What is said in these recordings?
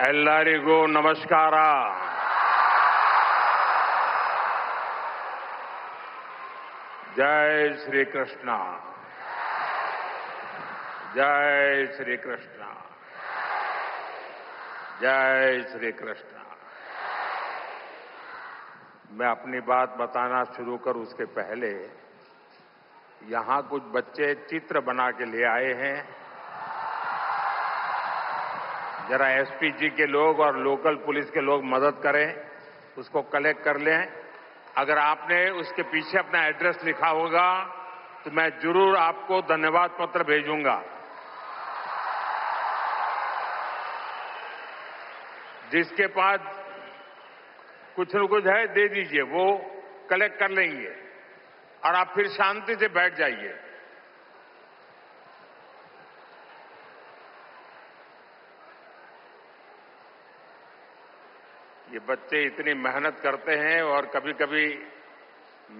ಎಲ್ಲರಿಗೂ ನಮಸ್ಕಾರ. जय श्री कृष्ण. जय श्री कृष्ण. जय श्री कृष्ण. मैं अपनी बात बताना शुरू करूं उसके पहले यहां कुछ बच्चे चित्र बना के ले आए हैं. जरा एसपी जी के लोग और लोकल पुलिस के लोग मदद करें, उसको कलेक्ट कर लें. अगर आपने उसके पीछे अपना एड्रेस लिखा होगा तो मैं जरूर आपको धन्यवाद पत्र भेजूंगा. जिसके पास कुछ न कुछ है दे दीजिए, वो कलेक्ट कर लेंगे और आप फिर शांति से बैठ जाइए. ये बच्चे इतनी मेहनत करते हैं और कभी कभी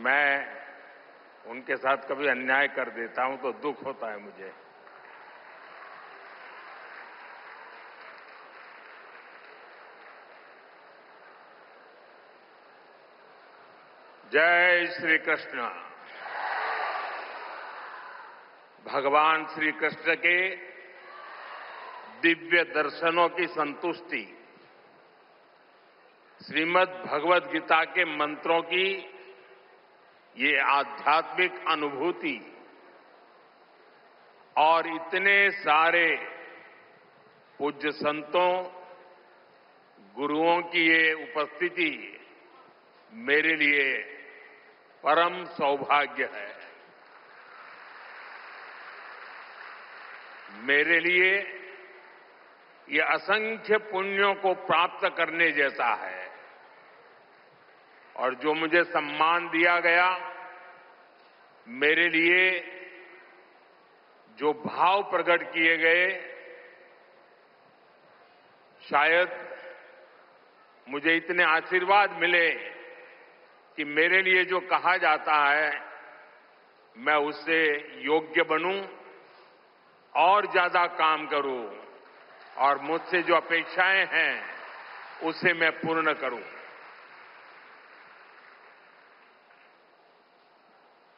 मैं उनके साथ कभी अन्याय कर देता हूं तो दुख होता है मुझे. जय श्री कृष्ण. भगवान श्री कृष्ण के दिव्य दर्शनों की संतुष्टि, श्रीमद् भगवद गीता के मंत्रों की ये आध्यात्मिक अनुभूति और इतने सारे पूज्य संतों, गुरुओं की ये उपस्थिति मेरे लिए परम सौभाग्य है. मेरे लिए ये असंख्य पुण्यों को प्राप्त करने जैसा है. और जो मुझे सम्मान दिया गया, मेरे लिए जो भाव प्रकट किए गए, शायद मुझे इतने आशीर्वाद मिले कि मेरे लिए जो कहा जाता है मैं उससे योग्य बनूं और ज्यादा काम करूं और मुझसे जो अपेक्षाएं हैं उसे मैं पूर्ण करूं.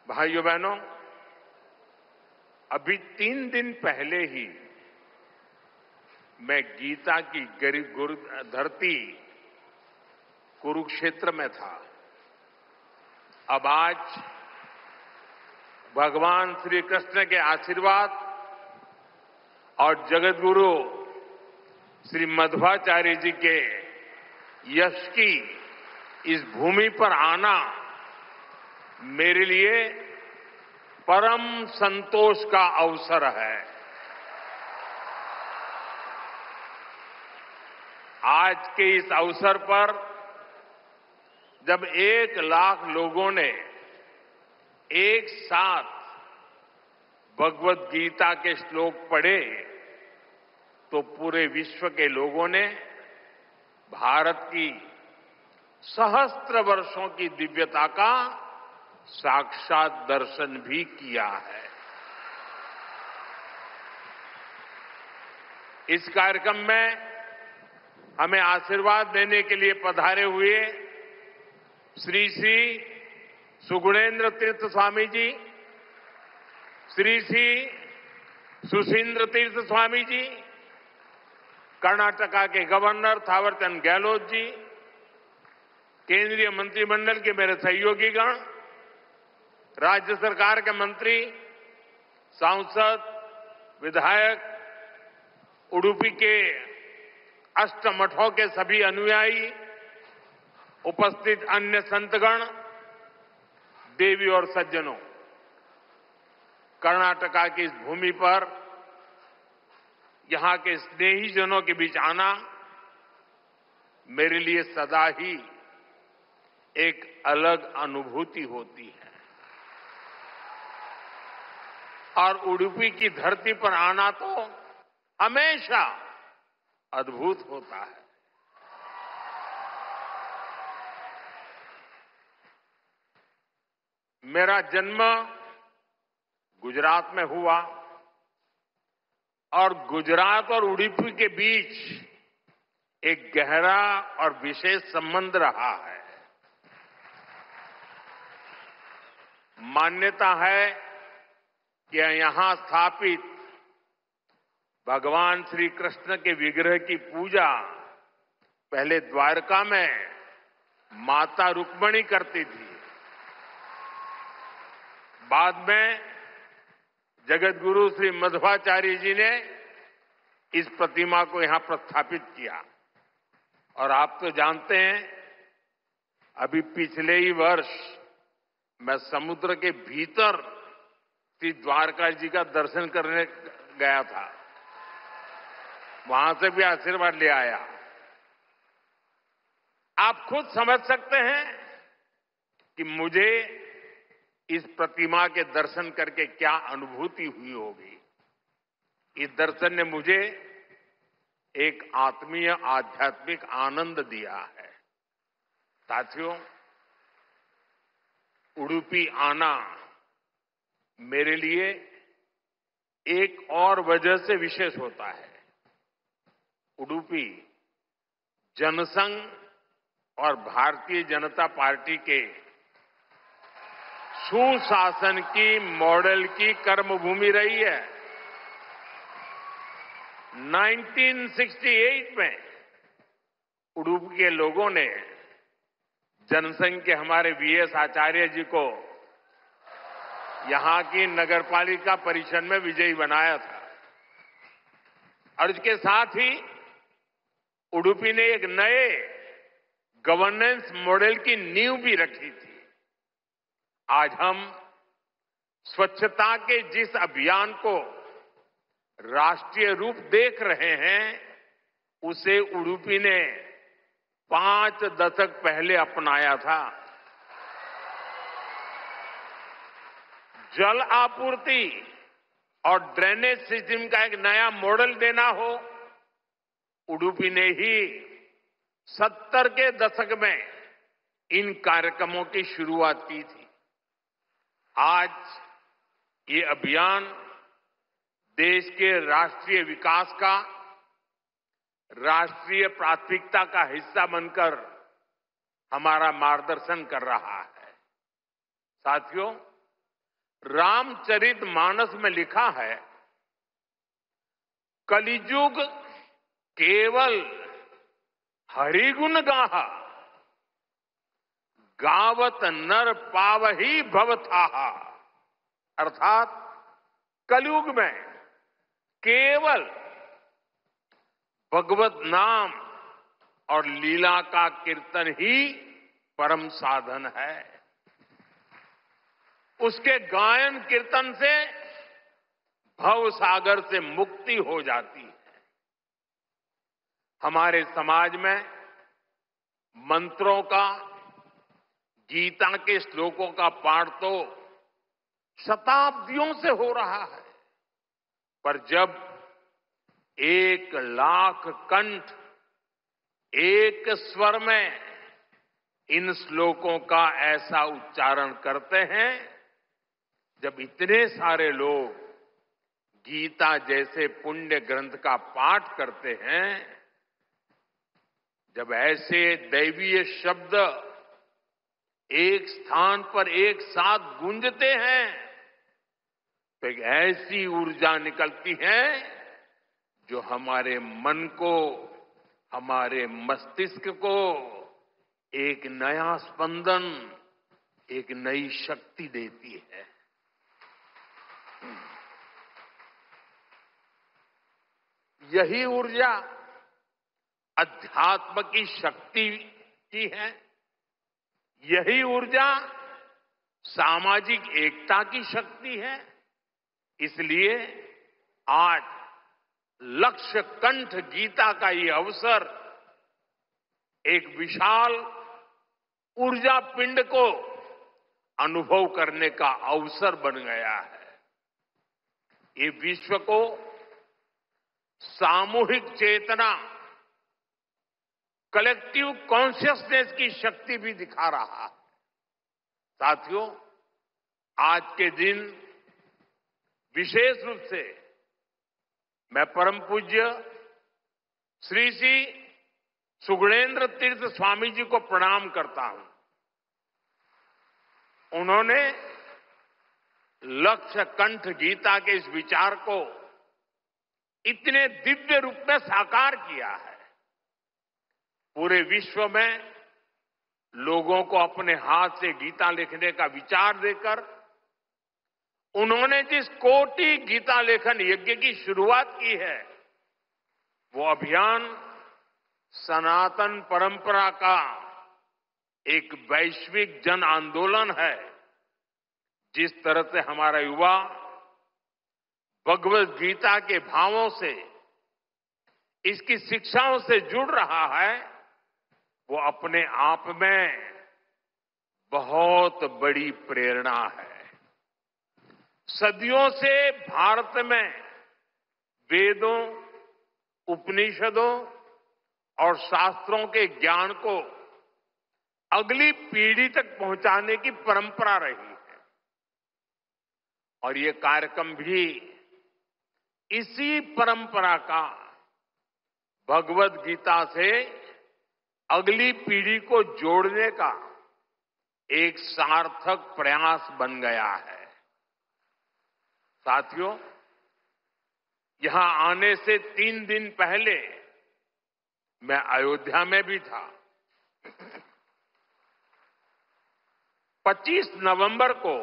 भाइयों बहनों, अभी 3 दिन पहले ही मैं गीता की धरती कुरुक्षेत्र में था. अब आज भगवान श्री कृष्ण के आशीर्वाद और जगतगुरु श्री मध्वाचार्य जी के यश की इस भूमि पर आना मेरे लिए परम संतोष का अवसर है. आज के इस अवसर पर जब 1 लाख लोगों ने एक साथ भगवद गीता के श्लोक पढ़े तो पूरे विश्व के लोगों ने भारत की सहस्त्र वर्षों की दिव्यता का साक्षात दर्शन भी किया है. इस कार्यक्रम में हमें आशीर्वाद देने के लिए पधारे हुए श्री श्री सुगुणेन्द्र तीर्थ स्वामी जी, श्री श्री सुशींद्र तीर्थ स्वामी जी, कर्नाटका के गवर्नर थावरचंद गहलोत जी, केंद्रीय मंत्रिमंडल के मेरे सहयोगीगण, राज्य सरकार के मंत्री, सांसद, विधायक, उडुपी के अष्टमठों के सभी अनुयायी, उपस्थित अन्य संतगण, देवी और सज्जनों, कर्नाटका की इस भूमि पर यहां के स्नेहीजनों के बीच आना मेरे लिए सदा ही एक अलग अनुभूति होती है. और उडुपी की धरती पर आना तो हमेशा अद्भुत होता है. मेरा जन्म गुजरात में हुआ और गुजरात और उडुपी के बीच एक गहरा और विशेष संबंध रहा है। मान्यता है कि यहां स्थापित भगवान श्री कृष्ण के विग्रह की पूजा पहले द्वारका में माता रुक्मिणी करती थी। बाद में जगत गुरु श्री मध्वाचार्य जी ने इस प्रतिमा को यहां प्रस्थापित किया। और आप तो जानते हैं, अभी पिछले ही वर्ष मैं समुद्र के भीतर श्री द्वारका जी का दर्शन करने गया था। वहां से भी आशीर्वाद ले आया। आप खुद समझ सकते हैं कि मुझे इस प्रतिमा के दर्शन करके क्या अनुभूति हुई होगी। इस दर्शन ने मुझे एक आत्मीय आध्यात्मिक आनंद दिया है। साथियों, उडुपी आना मेरे लिए एक और वजह से विशेष होता है। उडुपी जनसंघ और भारतीय जनता पार्टी के सुशासन की मॉडल की कर्मभूमि रही है। 1968 में उडुपी के लोगों ने जनसंघ के हमारे वीएस आचार्य जी को यहां की नगरपालिका परिषद में विजयी बनाया था। और इसके साथ ही उडुपी ने एक नए गवर्नेंस मॉडल की नींव भी रखी थी। आज हम स्वच्छता के जिस अभियान को राष्ट्रीय रूप देख रहे हैं, उसे उडुपी ने 5 दशक पहले अपनाया था। जल आपूर्ति और ड्रेनेज सिस्टम का एक नया मॉडल देना हो, उडुपी ने ही 70 के दशक में इन कार्यक्रमों की शुरुआत की थी। आज ये अभियान देश के राष्ट्रीय विकास का राष्ट्रीय प्राथमिकता का हिस्सा बनकर हमारा मार्गदर्शन कर रहा है। साथियों, रामचरितमानस में लिखा है, कलिजुग केवल हरिगुण गाहा, गावत नर पावही भवथाहा। अर्थात कलयुग में केवल भगवत नाम और लीला का कीर्तन ही परम साधन है। उसके गायन कीर्तन से भव सागर से मुक्ति हो जाती है। हमारे समाज में मंत्रों का, गीता के श्लोकों का पाठ तो शताब्दियों से हो रहा है, पर जब 1 लाख कंठ एक स्वर में इन श्लोकों का ऐसा उच्चारण करते हैं, जब इतने सारे लोग गीता जैसे पुण्य ग्रंथ का पाठ करते हैं, जब ऐसे दैवीय शब्द एक स्थान पर एक साथ गूंजते हैं, तो एक ऐसी ऊर्जा निकलती है जो हमारे मन को, हमारे मस्तिष्क को एक नया स्पंदन, एक नई शक्ति देती है। यही ऊर्जा अध्यात्म की शक्ति की है। यही ऊर्जा सामाजिक एकता की शक्ति है। इसलिए आज लक्ष्य कंठ गीता का ये अवसर एक विशाल ऊर्जा पिंड को अनुभव करने का अवसर बन गया है। ये विश्व को सामूहिक चेतना, कलेक्टिव कॉन्शियसनेस की शक्ति भी दिखा रहा है। साथियों, आज के दिन विशेष रूप से मैं परम पूज्य श्री श्री सुगुणेन्द्र तीर्थ स्वामी जी को प्रणाम करता हूं। उन्होंने लक्ष्य कंठ गीता के इस विचार को इतने दिव्य रूप में साकार किया है। पूरे विश्व में लोगों को अपने हाथ से गीता लिखने का विचार देकर उन्होंने जिस कोटि गीता लेखन यज्ञ की शुरुआत की है, वो अभियान सनातन परंपरा का एक वैश्विक जन आंदोलन है। जिस तरह से हमारा युवा भगवत गीता के भावों से, इसकी शिक्षाओं से जुड़ रहा है, वो अपने आप में बहुत बड़ी प्रेरणा है। सदियों से भारत में वेदों, उपनिषदों और शास्त्रों के ज्ञान को अगली पीढ़ी तक पहुंचाने की परंपरा रही है और ये कार्यक्रम भी इसी परंपरा का भगवत गीता से अगली पीढ़ी को जोड़ने का एक सार्थक प्रयास बन गया है। साथियों, यहां आने से 3 दिन पहले मैं अयोध्या में भी था। 25 नवंबर को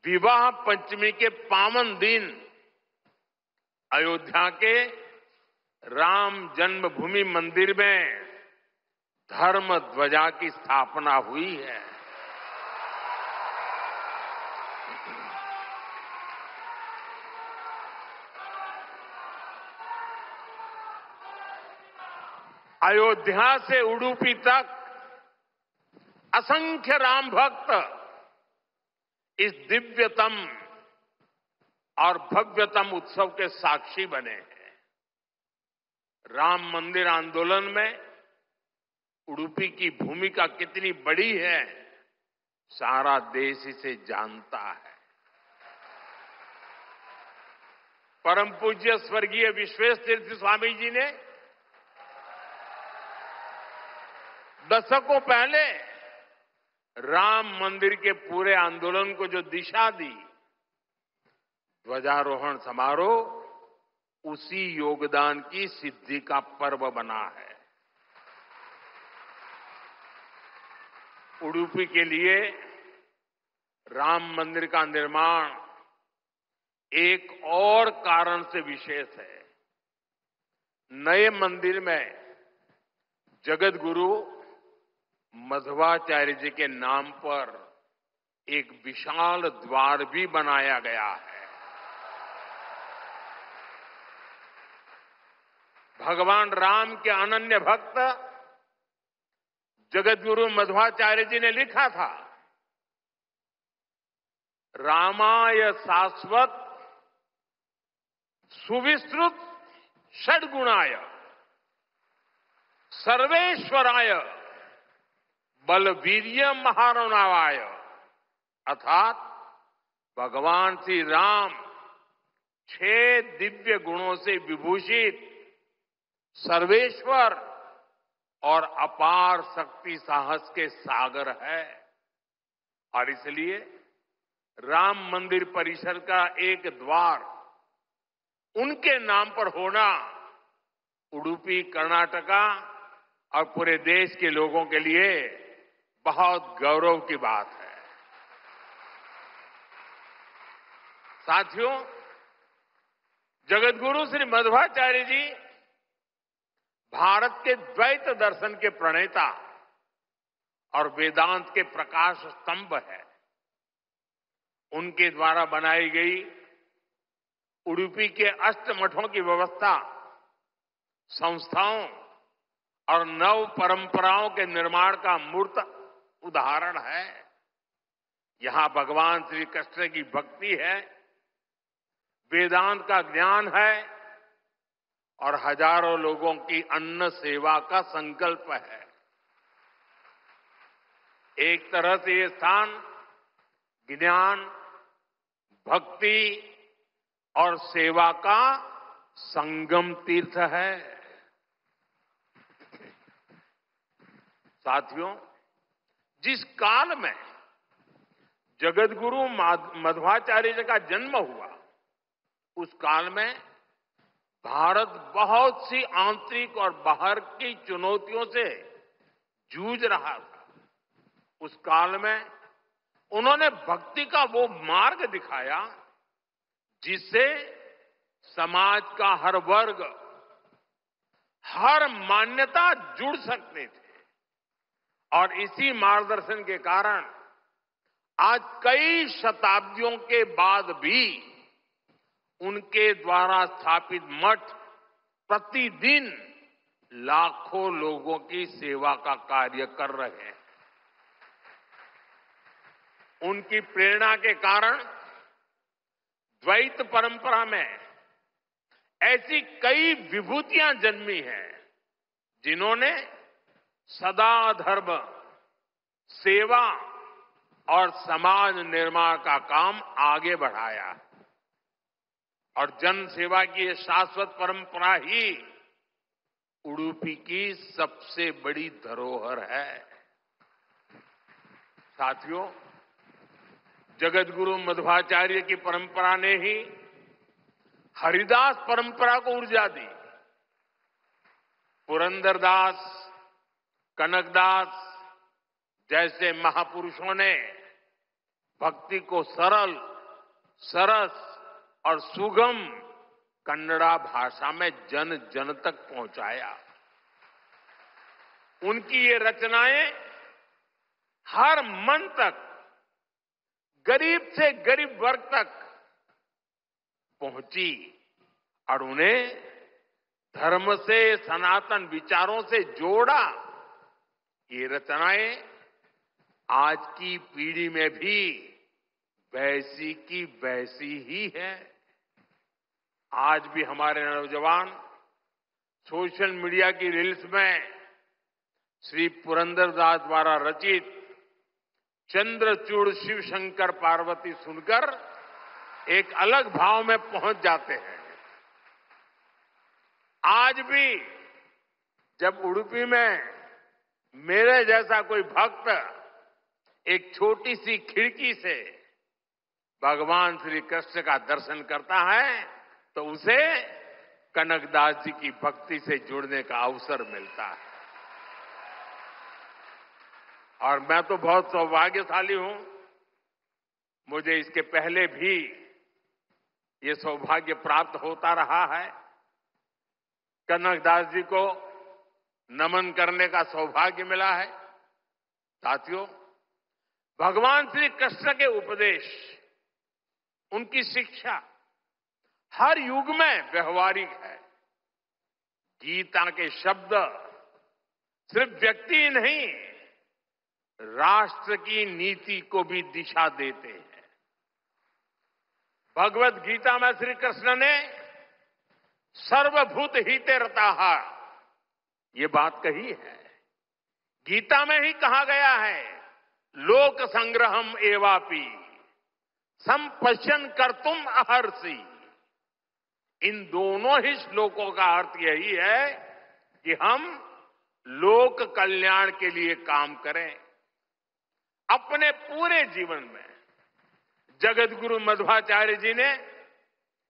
विवाह पंचमी के पावन दिन अयोध्या के राम जन्मभूमि मंदिर में धर्म ध्वजा की स्थापना हुई है। अयोध्या से उडुपी तक असंख्य राम भक्त इस दिव्यतम और भव्यतम उत्सव के साक्षी बने हैं। राम मंदिर आंदोलन में उडुपी की भूमिका कितनी बड़ी है, सारा देश इसे जानता है। परम पूज्य स्वर्गीय विश्वेश तीर्थ स्वामी जी ने दशकों पहले राम मंदिर के पूरे आंदोलन को जो दिशा दी, ध्वजारोहण समारोह उसी योगदान की सिद्धि का पर्व बना है। उडुपी के लिए राम मंदिर का निर्माण एक और कारण से विशेष है। नए मंदिर में जगत गुरु मध्वाचार्य जी के नाम पर एक विशाल द्वार भी बनाया गया है। भगवान राम के अनन्य भक्त जगत गुरु मध्वाचार्य जी ने लिखा था, रामाय शाश्वत सुविस्तृत षड्गुणाय सर्वेश्वराय बलवीर्य महारणावाय, अर्थात भगवान श्री राम 6 दिव्य गुणों से विभूषित सर्वेश्वर और अपार शक्ति साहस के सागर है। और इसलिए राम मंदिर परिसर का एक द्वार उनके नाम पर होना उडुपी, कर्नाटका और पूरे देश के लोगों के लिए बहुत गौरव की बात है। साथियों, जगतगुरु श्री मध्वाचार्य जी भारत के द्वैत दर्शन के प्रणेता और वेदांत के प्रकाश स्तंभ है। उनके द्वारा बनाई गई उडुपी के अष्टमठों की व्यवस्था संस्थाओं और नव परंपराओं के निर्माण का मूर्त उदाहरण है। यहां भगवान श्री कृष्ण की भक्ति है, वेदांत का ज्ञान है और हजारों लोगों की अन्न सेवा का संकल्प है। एक तरह से ये स्थान ज्ञान, भक्ति और सेवा का संगम तीर्थ है। साथियों, जिस काल में जगतगुरु मध्वाचार्य जी का जन्म हुआ, उस काल में भारत बहुत सी आंतरिक और बाहर की चुनौतियों से जूझ रहा था। उस काल में उन्होंने भक्ति का वो मार्ग दिखाया जिससे समाज का हर वर्ग, हर मान्यता जुड़ सकते थे। और इसी मार्गदर्शन के कारण आज कई शताब्दियों के बाद भी उनके द्वारा स्थापित मठ प्रतिदिन लाखों लोगों की सेवा का कार्य कर रहे हैं। उनकी प्रेरणा के कारण द्वैत परंपरा में ऐसी कई विभूतियां जन्मी हैं जिन्होंने सदा धर्म, सेवा और समाज निर्माण का काम आगे बढ़ाया। और जन सेवा की ये शाश्वत परंपरा ही उडुपी की सबसे बड़ी धरोहर है। साथियों, जगतगुरु मध्वाचार्य की परंपरा ने ही हरिदास परंपरा को ऊर्जा दी। पुरंदरदास, कनकदास जैसे महापुरुषों ने भक्ति को सरल, सरस और सुगम कन्नड़ा भाषा में जन जन तक पहुंचाया। उनकी ये रचनाएं हर मन तक, गरीब से गरीब वर्ग तक पहुंची और उन्हें धर्म से, सनातन विचारों से जोड़ा। ये रचनाएं आज की पीढ़ी में भी वैसी की वैसी ही है। आज भी हमारे नौजवान सोशल मीडिया की रील्स में श्री पुरंदरदास द्वारा रचित चंद्रचूड़ शिव शंकर पार्वती सुनकर एक अलग भाव में पहुंच जाते हैं। आज भी जब उडुपी में मेरे जैसा कोई भक्त एक छोटी सी खिड़की से भगवान श्री कृष्ण का दर्शन करता है तो उसे कनकदास जी की भक्ति से जुड़ने का अवसर मिलता है। और मैं तो बहुत सौभाग्यशाली हूं, मुझे इसके पहले भी ये सौभाग्य प्राप्त होता रहा है। कनकदास जी को नमन करने का सौभाग्य मिला है। साथियों, भगवान श्री कृष्ण के उपदेश, उनकी शिक्षा हर युग में व्यवहारिक है। गीता के शब्द सिर्फ व्यक्ति नहीं, राष्ट्र की नीति को भी दिशा देते हैं। भगवत गीता में श्री कृष्ण ने सर्वभूत हिते रताः ये बात कही है। गीता में ही कहा गया है, लोक संग्रहम एवापि संपश्यन कर्तुम अहर्षि। इन दोनों ही श्लोकों का अर्थ यही है कि हम लोक कल्याण के लिए काम करें। अपने पूरे जीवन में जगतगुरु मध्वाचार्य जी ने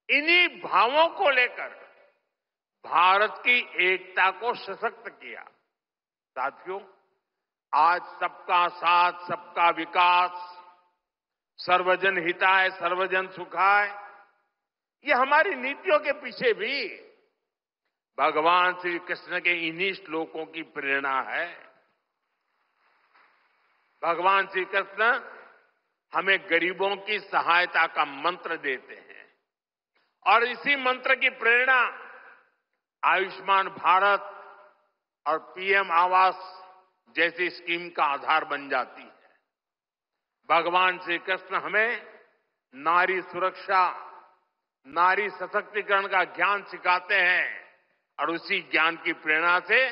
इन्हीं भावों को लेकर भारत की एकता को सशक्त किया। साथियों, आज सबका साथ, सबका विकास, सर्वजन हिताय, सर्वजन सुखाय, ये हमारी नीतियों के पीछे भी भगवान श्री कृष्ण के इन्हीं श्लोकों की प्रेरणा है। भगवान श्री कृष्ण हमें गरीबों की सहायता का मंत्र देते हैं और इसी मंत्र की प्रेरणा आयुष्मान भारत और पीएम आवास जैसी स्कीम का आधार बन जाती है। भगवान श्री कृष्ण हमें नारी सुरक्षा, नारी सशक्तिकरण का ज्ञान सिखाते हैं और उसी ज्ञान की प्रेरणा से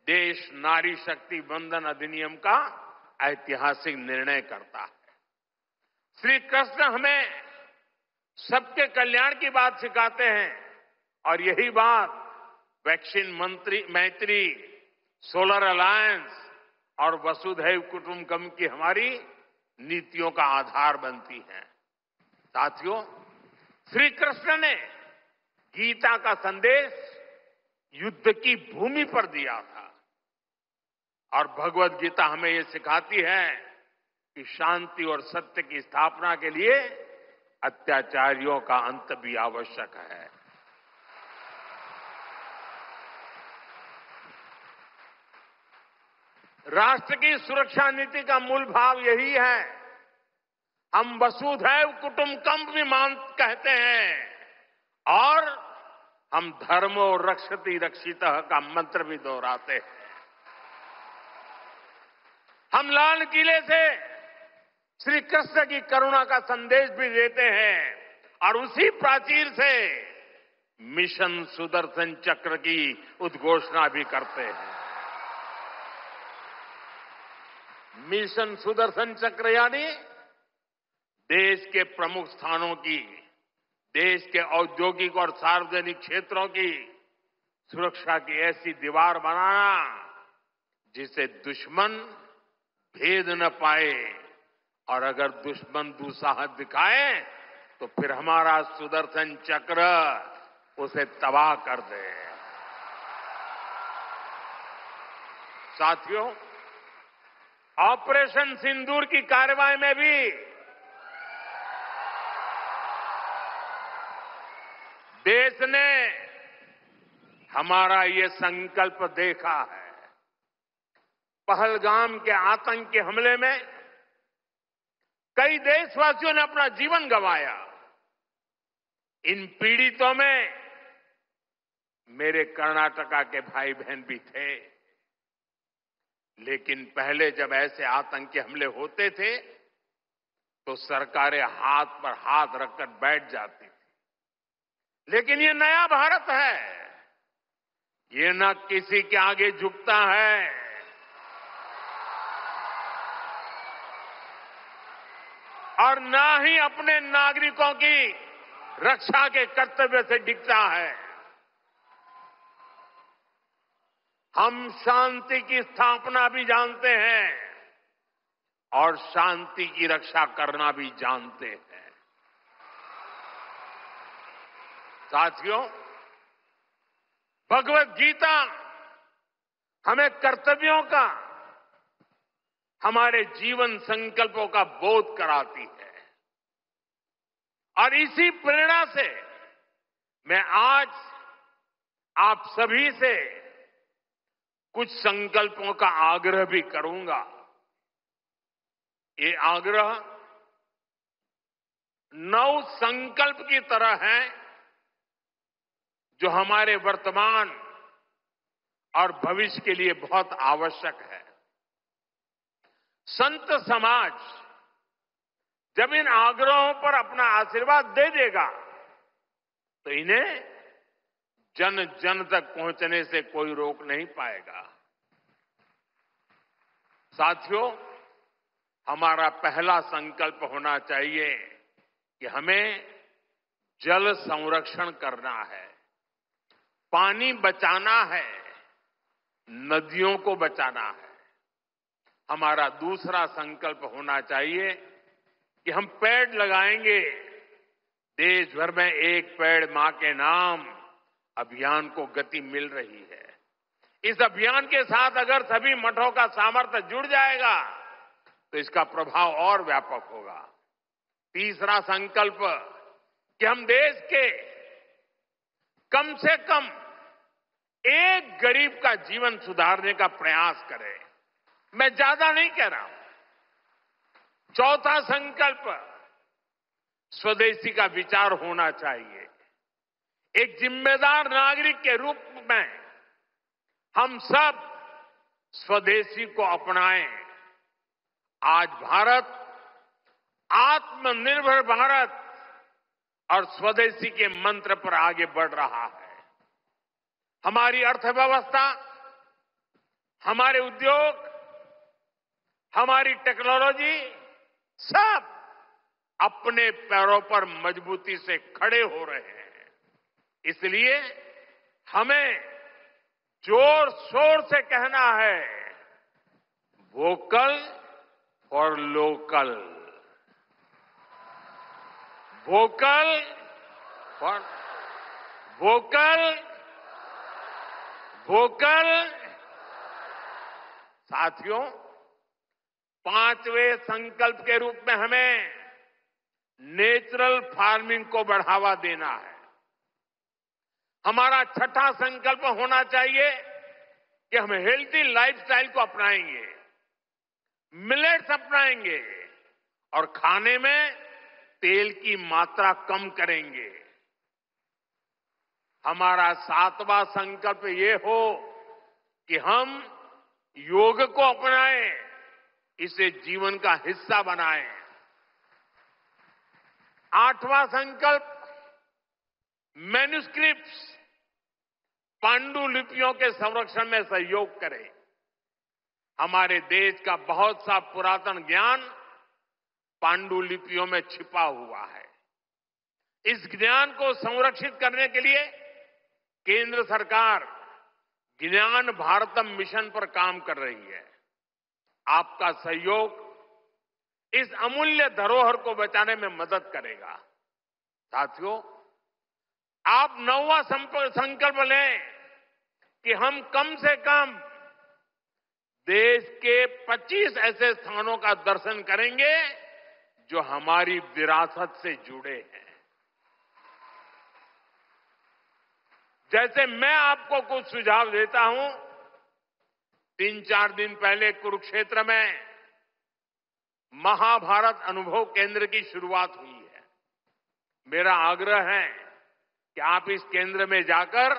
देश नारी शक्ति बंधन अधिनियम का ऐतिहासिक निर्णय करता है। श्री कृष्ण हमें सबके कल्याण की बात सिखाते हैं और यही बात वैक्सीन मैत्री, सोलर अलायंस और वसुधैव कुटुंबकम की हमारी नीतियों का आधार बनती हैं। साथियों, श्री कृष्ण ने गीता का संदेश युद्ध की भूमि पर दिया था और भगवत गीता हमें ये सिखाती है कि शांति और सत्य की स्थापना के लिए अत्याचारियों का अंत भी आवश्यक है। राष्ट्र की सुरक्षा नीति का मूल भाव यही है। हम वसुधैव कुटुंबकम भी कहते हैं और हम धर्मो रक्षति रक्षितः का मंत्र भी दोहराते हैं। हम लाल किले से श्री कृष्ण की करुणा का संदेश भी देते हैं और उसी प्राचीर से मिशन सुदर्शन चक्र की उद्घोषणा भी करते हैं। मिशन सुदर्शन चक्र यानी देश के प्रमुख स्थानों की, देश के औद्योगिक और सार्वजनिक क्षेत्रों की सुरक्षा की ऐसी दीवार बनाना जिसे दुश्मन भेद न पाए और अगर दुश्मन दुस्साहस दिखाए तो फिर हमारा सुदर्शन चक्र उसे तबाह कर दे। साथियों, ऑपरेशन सिंदूर की कार्रवाई में भी देश ने हमारा ये संकल्प देखा है। पहलगाम के आतंकी हमले में कई देशवासियों ने अपना जीवन गंवाया। इन पीड़ितों में मेरे कर्नाटका के भाई बहन भी थे। लेकिन पहले जब ऐसे आतंकी हमले होते थे तो सरकारें हाथ पर हाथ रखकर बैठ जाती थी। लेकिन ये नया भारत है, ये न किसी के आगे झुकता है और न ही अपने नागरिकों की रक्षा के कर्तव्य से डिगता है। हम शांति की स्थापना भी जानते हैं और शांति की रक्षा करना भी जानते हैं। साथियों, भगवत गीता हमें कर्तव्यों का, हमारे जीवन संकल्पों का बोध कराती है और इसी प्रेरणा से मैं आज आप सभी से कुछ संकल्पों का आग्रह भी करूंगा। ये आग्रह 9 संकल्प की तरह है जो हमारे वर्तमान और भविष्य के लिए बहुत आवश्यक है। संत समाज जब इन आग्रहों पर अपना आशीर्वाद दे देगा तो इन्हें जन जन तक पहुंचने से कोई रोक नहीं पाएगा। साथियों, हमारा पहला संकल्प होना चाहिए कि हमें जल संरक्षण करना है, पानी बचाना है, नदियों को बचाना है। हमारा दूसरा संकल्प होना चाहिए कि हम पेड़ लगाएंगे। देश भर में एक पेड़ मां के नाम अभियान को गति मिल रही है। इस अभियान के साथ अगर सभी मठों का सामर्थ्य जुड़ जाएगा तो इसका प्रभाव और व्यापक होगा। तीसरा संकल्प कि हम देश के कम से कम एक गरीब का जीवन सुधारने का प्रयास करें। मैं ज्यादा नहीं कह रहा हूं। चौथा संकल्प, स्वदेशी का विचार होना चाहिए। एक जिम्मेदार नागरिक के रूप में हम सब स्वदेशी को अपनाएं। आज भारत आत्मनिर्भर भारत और स्वदेशी के मंत्र पर आगे बढ़ रहा है। हमारी अर्थव्यवस्था, हमारे उद्योग, हमारी टेक्नोलॉजी सब अपने पैरों पर मजबूती से खड़े हो रहे हैं। इसलिए हमें जोर शोर से कहना है, vocal for local, vocal for vocal, vocal. साथियों, 5वें संकल्प के रूप में हमें नेचुरल फार्मिंग को बढ़ावा देना है। हमारा छठा संकल्प होना चाहिए कि हम हेल्थी लाइफस्टाइल को अपनाएंगे, मिलेट्स अपनाएंगे और खाने में तेल की मात्रा कम करेंगे। हमारा 7वां संकल्प ये हो कि हम योग को अपनाएं, इसे जीवन का हिस्सा बनाएं। 8वां संकल्प मैन्युस्क्रिप्ट्स, पांडुलिपियों के संरक्षण में सहयोग करें। हमारे देश का बहुत सा पुरातन ज्ञान पांडुलिपियों में छिपा हुआ है। इस ज्ञान को संरक्षित करने के लिए केंद्र सरकार ज्ञान भारतम मिशन पर काम कर रही है। आपका सहयोग इस अमूल्य धरोहर को बचाने में मदद करेगा। साथियों, आप 9वां संकल्प लें कि हम कम से कम देश के 25 ऐसे स्थानों का दर्शन करेंगे जो हमारी विरासत से जुड़े हैं। जैसे मैं आपको कुछ सुझाव देता हूं, 3-4 दिन पहले कुरुक्षेत्र में महाभारत अनुभव केंद्र की शुरुआत हुई है। मेरा आग्रह है कि आप इस केंद्र में जाकर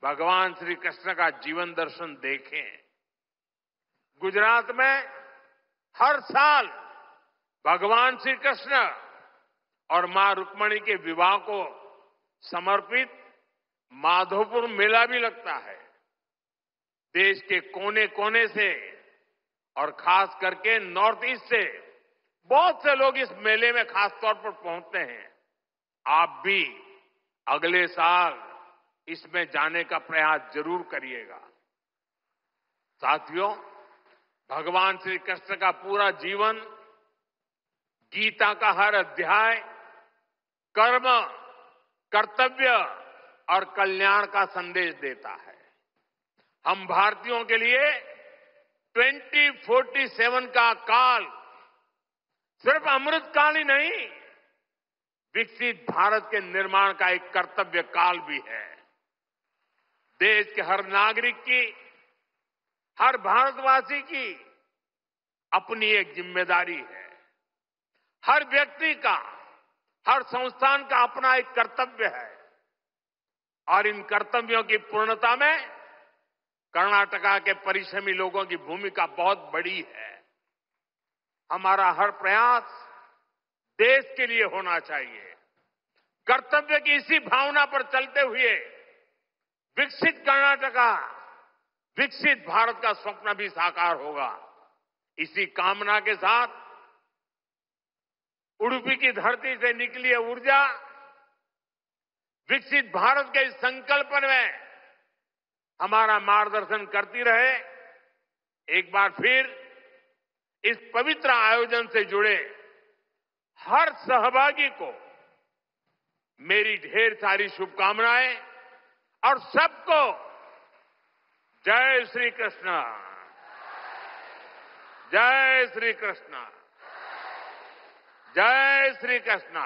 भगवान श्री कृष्ण का जीवन दर्शन देखें। गुजरात में हर साल भगवान श्री कृष्ण और मां रुक्मिणी के विवाह को समर्पित माधोपुर मेला भी लगता है। देश के कोने कोने से और खास करके नॉर्थ ईस्ट से बहुत से लोग इस मेले में खास तौर पर पहुंचते हैं। आप भी अगले साल इसमें जाने का प्रयास जरूर करिएगा। साथियों, भगवान श्री कृष्ण का पूरा जीवन, गीता का हर अध्याय कर्म, कर्तव्य और कल्याण का संदेश देता है। हम भारतीयों के लिए 2047 का काल सिर्फ अमृत काल ही नहीं, विकसित भारत के निर्माण का एक कर्तव्य काल भी है। देश के हर नागरिक की, हर भारतवासी की अपनी एक जिम्मेदारी है। हर व्यक्ति का, हर संस्थान का अपना एक कर्तव्य है और इन कर्तव्यों की पूर्णता में कर्नाटका के परिश्रमी लोगों की भूमिका बहुत बड़ी है। हमारा हर प्रयास देश के लिए होना चाहिए। कर्तव्य की इसी भावना पर चलते हुए विकसित कर्नाटका, विकसित भारत का स्वप्न भी साकार होगा। इसी कामना के साथ उडुपी की धरती से निकली है ऊर्जा विकसित भारत के इस संकल्प में हमारा मार्गदर्शन करती रहे। एक बार फिर इस पवित्र आयोजन से जुड़े हर सहभागी को मेरी ढेर सारी शुभकामनाएं और सबको जय श्री कृष्ण, जय श्री कृष्ण, जय श्री कृष्ण।